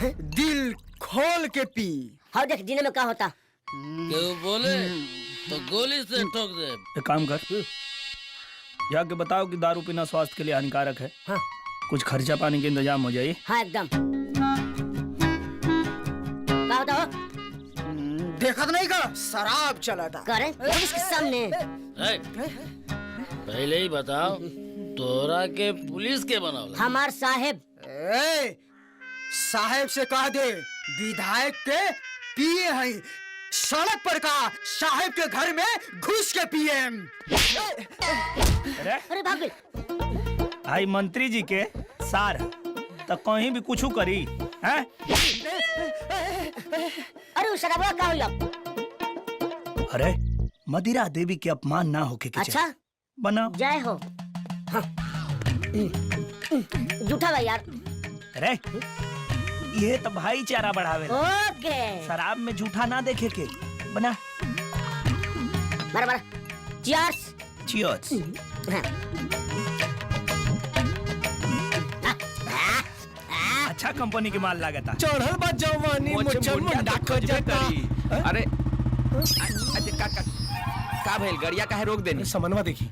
दिल खोल के पी। हाँ देख जीने में क्या होता। क्यों बोले तो गोली से ठोक दे। एक काम कर, जाके बताओ कि दारू पीना स्वास्थ्य के लिए हानिकारक है। हाँ। कुछ खर्चा पानी के इंतजाम हो जाए। हाँ एकदम। क्या होता हो? देखा तो नहीं का शराब चला था। करे पुलिस के सामने। पहले ही बताओ तोरा के पुलिस के बनाओ। हमार साहेब। साहेब से कह दे विधायक के पिए हैं, सड़क पर का साहेब के घर में घुस के पिए। अरे भाग गई। भाई मंत्री जी के सार तो कहीं भी कुछ करी है। अरे शराब क्या हुआ? अरे मदिरा देवी के अपमान ना होके के अच्छा बनाओ। जय हो। हाँ। झूठा भाई यार। अरे ये तो भाईचारा बढ़ावे। ओके। शराब में झूठा ना देखे के बना। मारा मारा। चियर्स। चियर्स। अच्छा कंपनी के माल लागता। चढ़ल बा जवानी मुझे मुंडा खोजता। अरे का भइल गड़िया काहे रोक देनी? समन्वा देखी।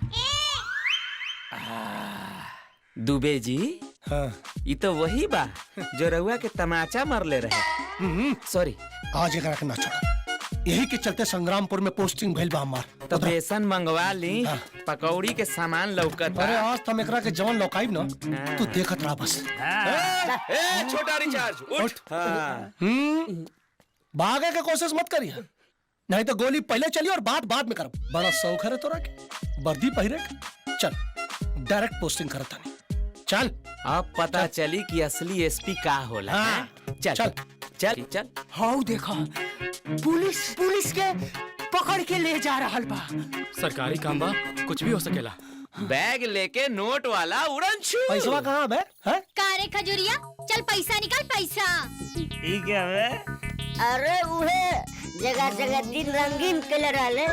दुबे जी हाँ। ये तो वही बा जो रहुआ के तमाचा मरले रहे। सॉरी। आज एक रखना छोड़ो, यही के चलते संग्रामपुर में पोस्टिंग भइल बा हमार। तो बेसन मंगवा ली। हाँ। पकौड़ी के सामान लौकत। अरे आज तुम एकरा के जवन लौकाइब ना, तू देखत रहा बस। ए छोटा रिचार्ज उठ। हाँ। भागे के कोशिश मत करिए, नहीं तो गोली पहले चली और बात बाद में कर। बड़ा शौक है तोरा के वर्दी पहिरे के। चल डायरेक्ट पोस्टिंग करत तानी। चल अब पता चली कि असली एसपी का होला। हाँ। चल चल। चल चल। हाँ देखा पुलिस के पकड़ के ले जा रहा बा। सरकारी काम बा, कुछ भी हो सकेला। बैग लेके नोट वाला उड़न छू। पैसा कहाँ बे? कारे खजुरिया, चल पैसा निकाल पैसा। ठीक है बे। अरे उहे जगह जगह दिन रंगीन कलर वाले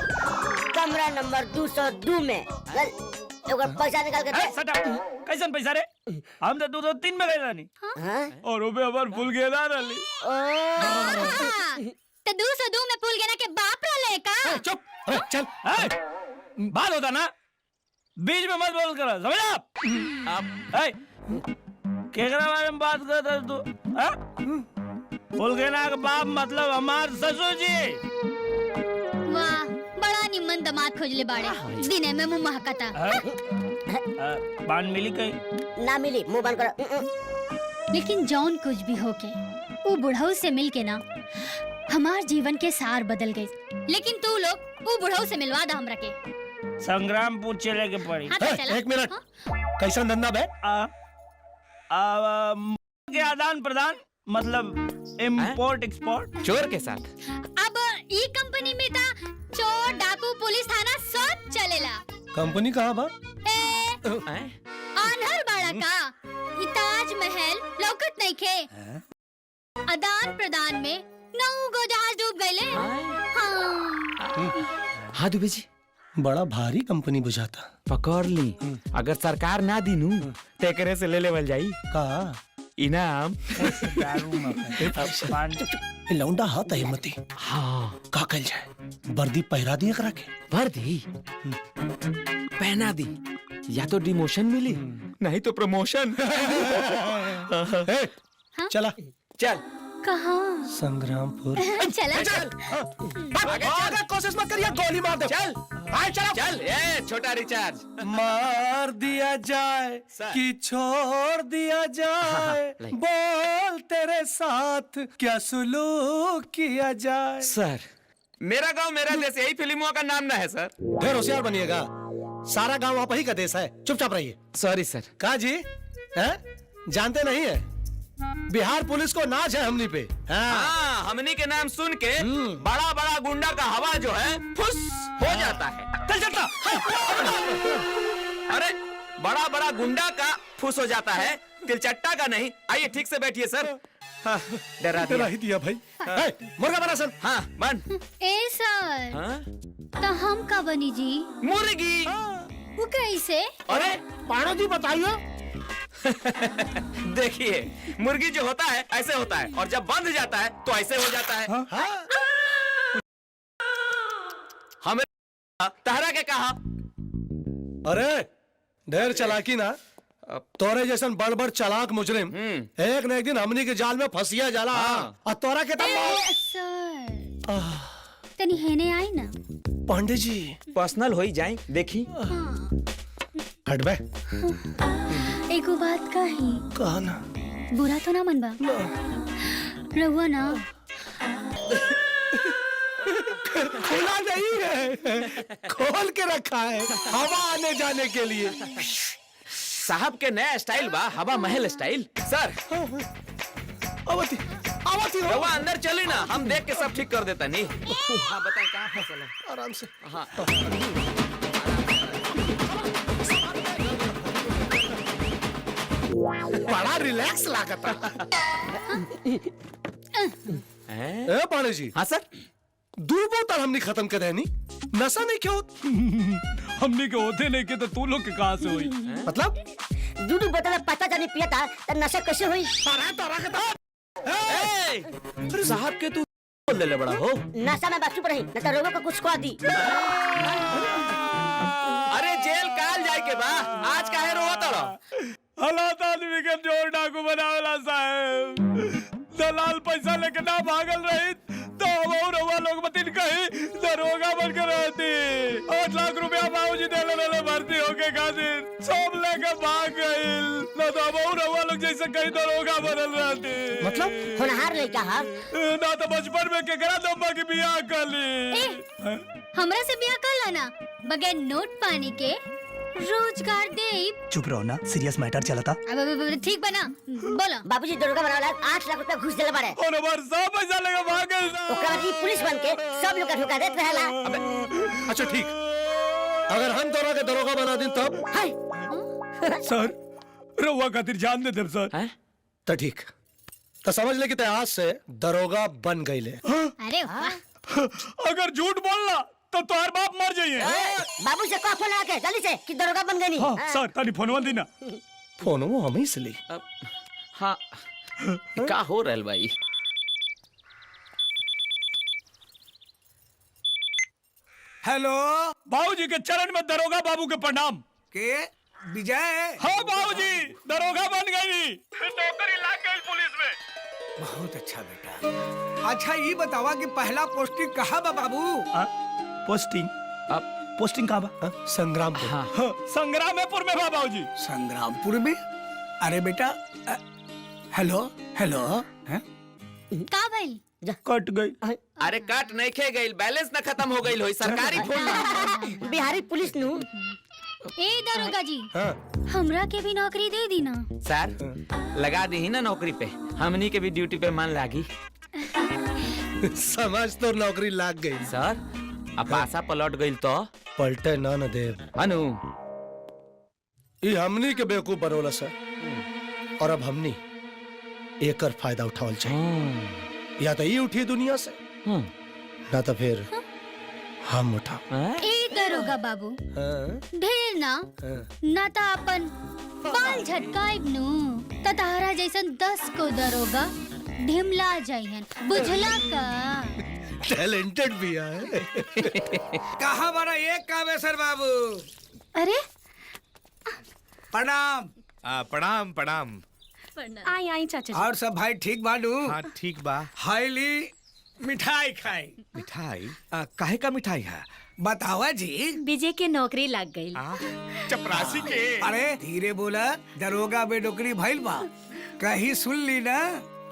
कमरा नंबर 202 में एक पैसा निकाल के दे। कैसन पैसा रे? हम तो 203 में गए रानी। हाँ? और ओबे हमार फूल गेला रली। तो 202 में पुल गेना के बाप रहले का? चुप। चल बात होता ना, बीच में मत बोल कर। समझ आप? केकरा बारे में बात करता तू? फूल गेना के बाप मतलब हमार ससुर जी। वाह, बड़ा निमन दामाद खोजले बाड़े। दिने में मुंह महकता। बान मिली कहीं? ना मिली, मुंह बंद करो। लेकिन जौन कुछ भी होके वो बुढ़ऊ से मिल के ना हमार जीवन के सार बदल गए। लेकिन तू लोग वो बुढ़ऊ से मिलवा दा हमरा के। संग्रामपुर चले के पड़ी। हाँ तो चला। एक मिनट। कैसन धंधा बे? के आदान प्रदान मतलब इम्पोर्ट एक्सपोर्ट। चोर के साथ। अब ई कंपनी में ता चोर डाकू पुलिस थाना सब चलेला। कंपनी कहाँ बा? आन्हर बाड़ा का ई ताजमहल लौकत नहीं खे। आदान प्रदान में 9 गो जहाज डूब गए। हाँ दुबे जी, बड़ा भारी कंपनी बुझाता। पकड़ ली। अगर सरकार ना दीनू तो एकरे से ले लेवल जाई का इनाम। लौंडा हाथ हिम्मती। हाँ का कल जाए? वर्दी पहरा दिए करा के। वर्दी पहना दी, या तो डिमोशन मिली नहीं तो प्रमोशन। चला चल। कहाँ? संग्रामपुर। चला। आगे कोशिश मत करिए, गोली मार दे। चल चल चल। ए छोटा रिचार्ज। मार दिया जाए कि छोड़ दिया जाए, बोल तेरे साथ क्या सुलूक किया जाए। सर, मेरा गांव मेरा देश यही फिल्मों का नाम ना है सर। ढेर होशियार बनिएगा, सारा गांव आप ही का देश है। चुपचाप रहिए। सॉरी सर। कहा जी है? जानते नहीं है बिहार पुलिस को नाज है हमनी पे। हाँ, हमनी के नाम सुन के बड़ा बड़ा गुंडा का हवा जो है फुस हो जाता है। चल चलता। अरे बड़ा बड़ा गुंडा का फुस हो जाता है, तिलचट्टा का नहीं। आइए ठीक से बैठिए सर। हाँ, डरा ही दिया भाई। मुर्गा बना सन। हाँ बन। ए सर, हाँ? तो हम का बनी जी? मुर्गी। वो कैसे? अरे पाणो जी बताइए। देखिए मुर्गी जो होता है ऐसे होता है और जब बंध जाता है तो ऐसे हो जाता है। हमें तहरा के कहा। अरे ढेर चालाकी ना, तोरे जैसन बड़ बड़ चालाक मुजरिम एक न एक दिन हमनी के जाल में फंसिया जाला। और तोरा के सर तनी हेने आई ना। पांडे जी पर्सनल हो ही जाए देखी। हट बे। एको बात कही, कहा ना, बुरा तो ना मनबा रहुआ ना। खुला नहीं है, खोल के रखा है हवा आने जाने के लिए। साहब के नया स्टाइल बा, हवा महल स्टाइल। सर आवती आवती हो। रवा अंदर चली ना, हम देख के सब ठीक कर देता नहीं। हाँ बताएं कहाँ फसल है। आराम से। हाँ बड़ा रिलैक्स लागता। ए पांडे जी। हाँ सर। 2 बोतल हमने खत्म कर देनी, नशा नहीं क्यों? हमने के होते नहीं के तो तू लोग के कहाँ से हुई? मतलब दूध बोतल पता जानी पिया था तो नशा कैसे हुई? साहब के तू बोल ले बड़ा हो। नशा में बच्चों पर नहीं, न तो रोगों को कुछ खवा दी। अरे जेल काल जाए के बा, आज काहे रोवा तोड़ा? हालात आदमी के जोर डाकू बनावला साहब। दलाल पैसा लेके ना भागल रही तो और रवा लोग मतिन कहीं दरोगा बनकर रहती। 8 लाख रुपया बाबूजी देले भर्ती होके खातिर सब लेके भाग गइल। ना तो और रवा लोग जैसे कहीं दरोगा बनल रहती। मतलब होनहार लड़का है। ना तो बचपन में केकरा दम्बा की बियाह कर ली। हमरा से ब्याह कर लाना, बगैर नोट पानी के रोजगार दे। चुप रहो ना, सीरियस मैटर चला था। अब ठीक बना बोला। बाबूजी दरोगा बनावला 8 लाख रुपया घुस देले बारे। और हमार सब पैसा लेके भाग गइल। ओकरा बाद ई पुलिस बन के सब लोग का धोखा देत रहेला। अच्छा ठीक, अगर हम तोरा के दरोगा बना दिन तब? हाय सर रउआ खातिर जान दे देब सर। तो ठीक, तो समझ ले कि ते आज से दरोगा बन गईले। अरे वाह। अगर झूठ बोलना तो तुम्हार बाप मर जाइए। बाबू से कॉल लगा के जल्दी से कि दरोगा बन गई। हाँ, सर तानी फोनवा दी ना। फोन वो हम ही से ली। हाँ क्या हो रहल भाई? हेलो बाबूजी के चरण में दरोगा बाबू के प्रणाम। के विजय? हाँ बाबूजी दरोगा बन गई, नौकरी लग गई पुलिस में। बहुत अच्छा बेटा। अच्छा ये बतावा कि पहला पोस्टिंग कहाँ बा बाबू? पोस्टिंग पोस्टिंग कहाँ बा? संग्रामपुर। हाँ। संग्रामपुर में बाबूजी। संग्रामपुर में? अरे बेटा हेलो हेलो हैं? का भइल? कट गई। अरे काट नहीं खे गई, बैलेंस न खत्म हो गई। सरकारी फोन। बिहारी पुलिस नु। ए दरोगा जी, हाँ। हमरा के भी नौकरी दे दी ना। सर लगा दी ही ना नौकरी पे, हमनी के भी ड्यूटी पे मन लागी। समझ तो नौकरी लाग गई। सर अब पासा पलट गई तो पलटे ना न देव। अनु ये हमनी के बेवकूफ बनोला सर, और अब हमनी एकर फायदा उठावल चाहिए। या तो ये उठी दुनिया से, ना तो फिर हम उठा। ए दरोगा बाबू, ढेर ना ना ता अपन बाल झटकाइब नु त तारा जैसन 10 को दरोगा ढिमला जाइहन, बुझला का? टैलेंटेड भी है। कहाँ बड़ा एक कामेश्वर बाबू? अरे प्रणाम। प्रणाम प्रणाम। आई आई चाचा जी। और सब भाई ठीक बानू? हाँ ठीक बा। हाईली मिठाई खाई। मिठाई? काहे का मिठाई है? बतावा जी। विजय के नौकरी लग गई। चपरासी के। अरे धीरे बोला, दरोगा में नौकरी भइल बा। कहीं सुन ली ना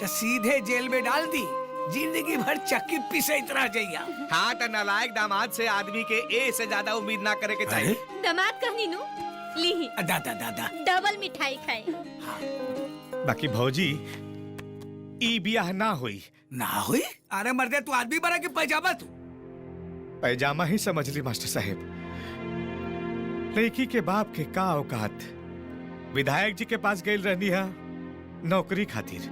तो सीधे जेल में डाल दी, जिंदगी भर चक्की पिसैत रह जाइया। हाँ तो नालायक दामाद से आदमी के ए से ज्यादा उम्मीद ना करे के चाहिए। दामाद कहनी नु ली दादा दादा डबल मिठाई खाई। बाकी भौजी ई बियाह ना हुई। ना हुई? अरे मर्दे तू आदमी बना के पैजामा तू। पैजामा ही समझ ली मास्टर साहब। लड़की के बाप के का औकात। विधायक जी के पास गई रहनी है नौकरी खातिर।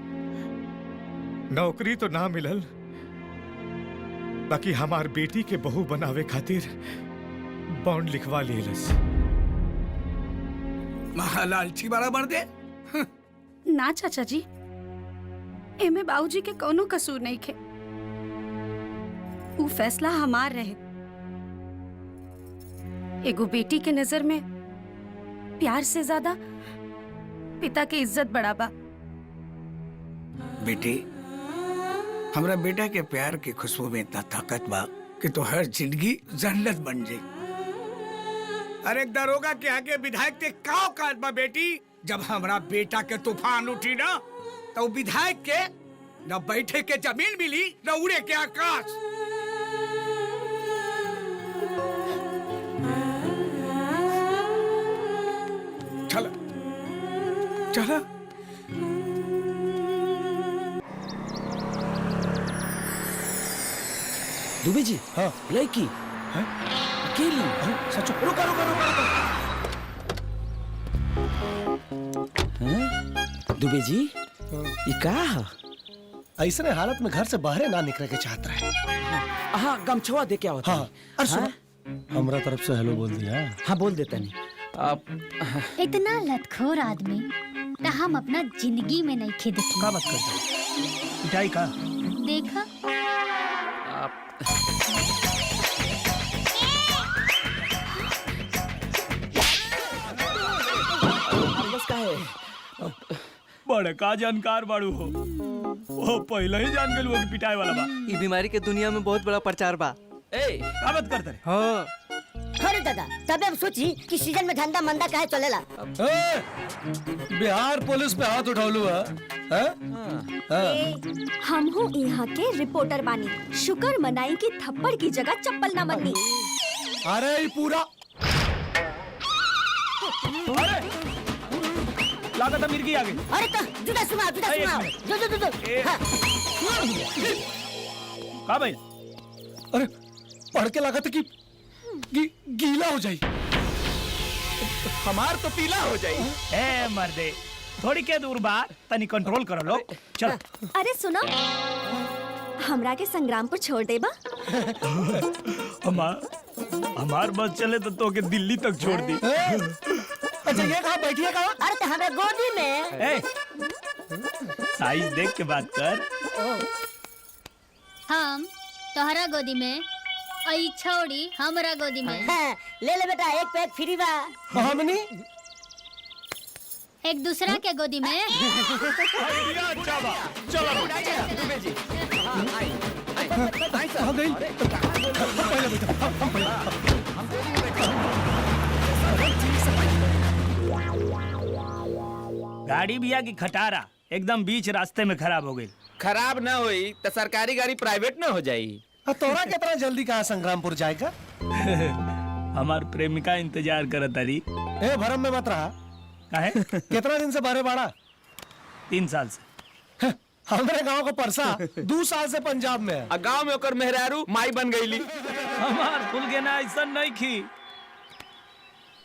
नौकरी तो ना मिलल, बाकी हमार बेटी के बहू बनावे खातिर बॉन्ड लिखवा लेलस। महालालची बड़ा मर्दे। ना चाचा जी, एमे बाबूजी के कोनो कसूर नहीं खे। वो फैसला हमार रहे। एगो बेटी के नजर में प्यार से ज्यादा पिता की इज्जत बड़ा बा। बेटी, हमरा बेटा के प्यार की खुशबू में इतना ताकत बा कि तो हर जिंदगी जन्नत बन जाए। अरे दरोगा के आगे विधायक के का औकात बा बेटी? जब हमरा बेटा के तूफान उठी ना, तो विधायक के न बैठे के जमीन मिली न उड़े के आकाश। चला चला। दुबे जी, हाँ लड़की अकेली। सचो, रुका रुका रुका रुका। दुबे जी, ये का है? ऐसे हालत में घर से बाहर ना निकले के चाहत रहे। हाँ, गमछवा दे क्या होता हाँ, अरे सुनो, हमरा तरफ से हेलो बोल दिया। हाँ, बोल देता नहीं। इतना लतखोर आदमी तो हम अपना जिंदगी में नहीं खे देखी। का बात करते? मिठाई का? देखा बड़े का जानकार बाड़ू हो, वो पहले ही जान गए लोग पिटाई वाला बा। ये बीमारी के दुनिया में बहुत बड़ा प्रचार बा। का बात करते रे? हाँ, अरे दादा, तबे हम सोची कि सीजन में धंधा मंदा काहे चलेला। बिहार पुलिस पे हाथ उठालू है? हम हो यहाँ के रिपोर्टर बानी। शुक्र मनाई की थप्पड़ की जगह चप्पल ना बननी। अरे ये पूरा लागत है मिर्गी आ गई। अरे तो जुदा सुनाओ, जुदा एक सुनाओ। मिनट। जो जो जो जो। हाँ। का भाई? अरे पढ़ के लागत है कि गीला हो जाई। हमार तो पीला हो जाए। ए मर्दे, थोड़ी के दूर बा, तनी कंट्रोल करो लो। चल। अरे सुनो, हमरा के संग्रामपुर छोड़ दे बा। हमार बस चले तो के दिल्ली तक छोड़ दी। अच्छा ये कहाँ बैठिए कहाँ? अरे तो हमें गोदी में। ए, साइज देख के बात कर। हम तोहरा गोदी में, आई छोड़ी हमरा गोदी में। हाँ, ले ले बेटा, एक पे एक फ्री बा। हमनी एक दूसरा के गोदी में। अच्छा बा, चलो दुबे जी, आ गई। पहले बेटा, हम पहले। गाड़ी भैया की खटारा एकदम बीच रास्ते में खराब हो गई। खराब ना हुई तो सरकारी गाड़ी प्राइवेट ना हो जाई। तोरा कितना जल्दी कहाँ संग्रामपुर जाएगा? हमार प्रेमिका इंतजार करत तारी। ए भरम में मत रहा। काहे? कितना दिन से बारे बाड़ा? 3 साल से। हमारे गांव का परसा 2 साल से पंजाब में है। गांव में ओकर मेहरारू माई बन गईली। हमार फुल के ना ऐसा नहीं खी।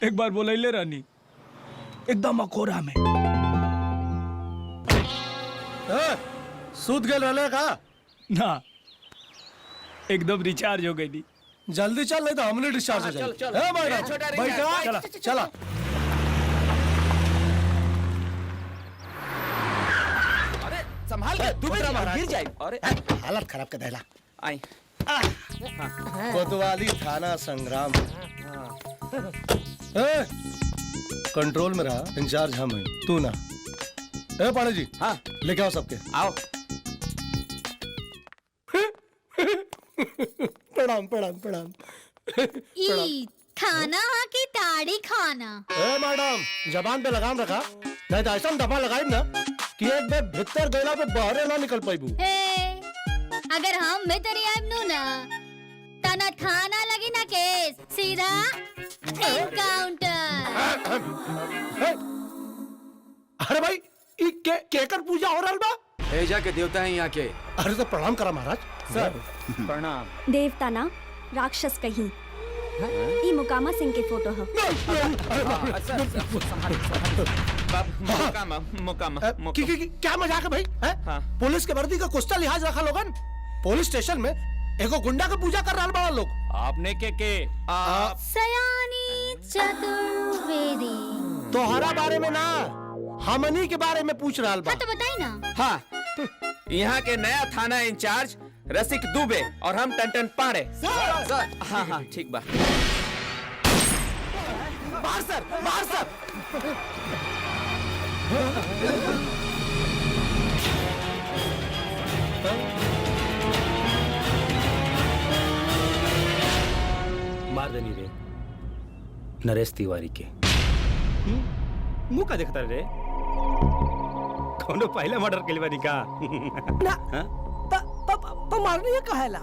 एक बार बोलैले रहनी, एकदम अकोरा में। सूत गए रहले का? ना, एकदम रिचार्ज हो गई थी। जल्दी चल नहीं तो हमने डिस्चार्ज हो चल, चल। जाए। मैडम, छोटा रिंग है, बैठा, चला। चला। अरे संभाल के, दुबे जी गिर जाए। अरे हालत खराब कर देला। आई कोतवाली थाना संग्राम। कंट्रोल में रहा, इंचार्ज हम हैं, तू ना। ए पाड़े जी, हाँ, लेके आओ सबके। आओ। प्रणाम प्रणाम प्रणाम। ई खाना की ताड़ी खाना। ए मैडम, जबान पे लगाम रखा, नहीं तो ऐसा दफा लगाई ना कि एक बार भीतर गैला पे बाहर ना निकल पाइबू। ए, अगर हम भीतर आइब नु ना, तना थाना लगी ना केस, सीधा एनकाउंटर। अरे भाई, ई केकर पूजा हो रहल बा? एजा के देवता हैं यहाँ के। अरे तो प्रणाम करा महाराज। सर प्रणाम। देवता ना राक्षस कहीं। ई मुकामा सिंह के फोटो है। क्या मजाक है भाई? हाँ। पुलिस के वर्दी का कुछ लिहाज रखा लोगन। पुलिस स्टेशन में एगो गुंडा का पूजा कर रहा बड़ा लोग। आपने के सयानी चतुर्वेदी। तोहरा बारे में ना, हमनी के बारे में पूछ रहा बा। हाँ तो बताई ना। हाँ, यहाँ के नया थाना इंचार्ज रसिक दुबे और हम टन पाड़े। सर। हाँ हाँ ठीक बा। बाहर सर, बाहर सर। मार देनी रे नरेश तिवारी के। मुंह का देखता रे? कौनो पहले मर्डर के लिए का? ना तो मारने ये कहेला।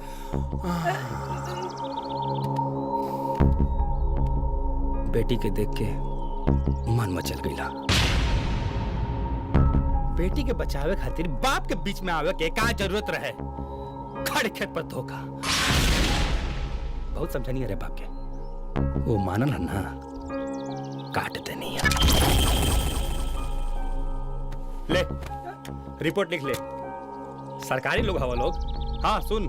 बेटी के देख के मन मचल गईला। बेटी के बचावे खातिर बाप के बीच में आवे के का जरूरत रहे? खड़े खेत पर धोखा। बहुत समझनी रे बाप के। वो मानल ना, काटते नहीं है। ले रिपोर्ट लिख ले। सरकारी लोग हवा लोग। हाँ सुन,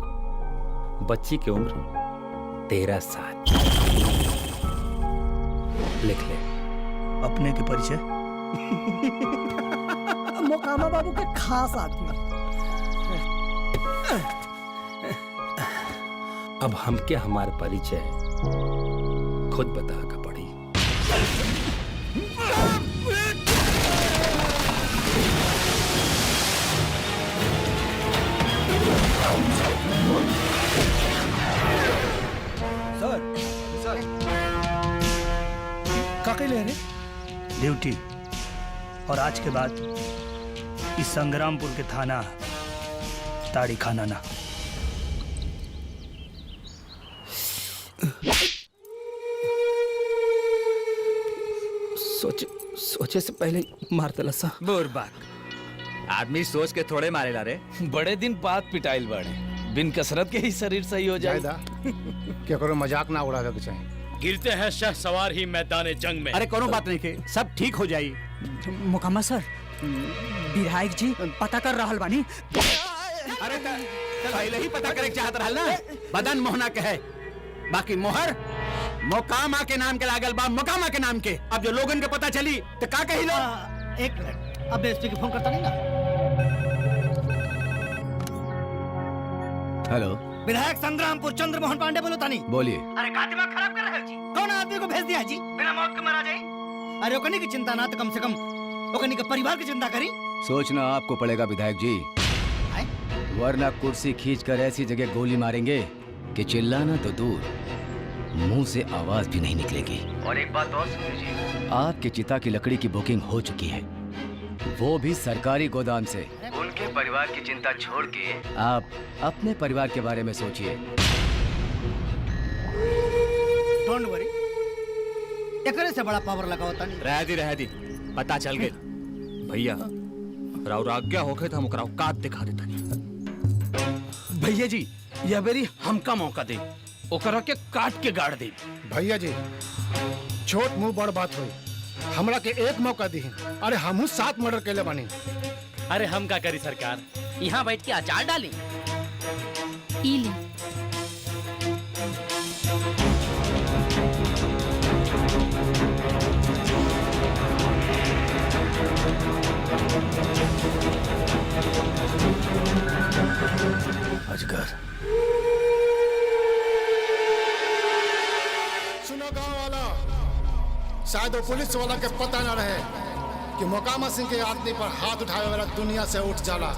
बच्ची की उम्र 13 साल। लिख ले। अपने के परिचय? मोकामा बाबू के खास आदमी। अब हमके हमार परिचय खुद बता का पड़ी। सर काके ले रहे? ड्यूटी। और आज के बाद इस संग्रामपुर के थाना ताड़ी खाना ना। सोचे से पहले मार तलसा। बुरबाक आदमी सोच के थोड़े मारेला रे। बड़े दिन बाद पिटाइल बाड़े, बिन कसरत के ही शरीर सही हो जाए। क्या करो, मजाक ना उड़ा के चाहिए। गिरते हैं शह सवार ही मैदान जंग में। अरे कोनो बात नहीं के, सब ठीक हो जाई। मुकम्मा सर, विधायक जी पता कर रहल बानी। अरे पहले ही पता करे चाहत रहल ना। बदन मोहना के है, बाकी मोहर मोकामा के नाम के लागल बा। मोकामा के नाम के। अब जो लोगन के पता चली तो का कही लो। एक मिनट, अब एसपी की फोन करता नहीं ना। हेलो, विधायक संग्रामपुर चंद्र मोहन पांडे बोलो तानी। बोलिए। अरे का दिमाग खराब कर रहे हो जी? कौन आदमी को भेज दिया जी बिना मौत के मारा जाए? अरे ओकनी की चिंता ना तो कम से कम ओकनी के परिवार की चिंता करी। सोचना आपको पड़ेगा विधायक जी, वरना कुर्सी खींचकर ऐसी जगह गोली मारेंगे कि चिल्लाना तो दूर, मुंह से आवाज भी नहीं निकलेगी। और एक बात और सुन लीजिए, आपकी चिता की लकड़ी की बुकिंग हो चुकी है, वो भी सरकारी गोदाम से। उनके परिवार की चिंता छोड़ के आप अपने परिवार के बारे में सोचिए। डोंट वरी, एकरे से बड़ा पावर लगा होता नहीं। रह दी पता चल गए भैया। राव आज्ञा होके तो हम ओकरा औकात दिखा देता नहीं। भैया जी, यह बेरी हमका मौका दे, ओकरा के काट के गाड़ दे। भैया जी, छोट मुंह बड़ बात हुई। हमरा के एक मौका दी। अरे हमहू 7 मर्डर कैले बानी। अरे हम का करी सरकार, यहाँ बैठ के अचार डाली। इली अजगर। सुनो गांव वाला, शायद वो पुलिस वाला के पता न रहे कि मोकामा सिंह के आदमी पर हाथ उठाए वाला दुनिया से उठ जाला।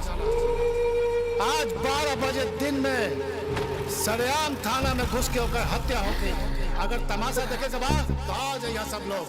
आज 12 बजे दिन में सरेआम थाना में घुस के होकर हत्या हो गई। अगर तमाशा देखे के बाद तो आ जाइए सब लोग।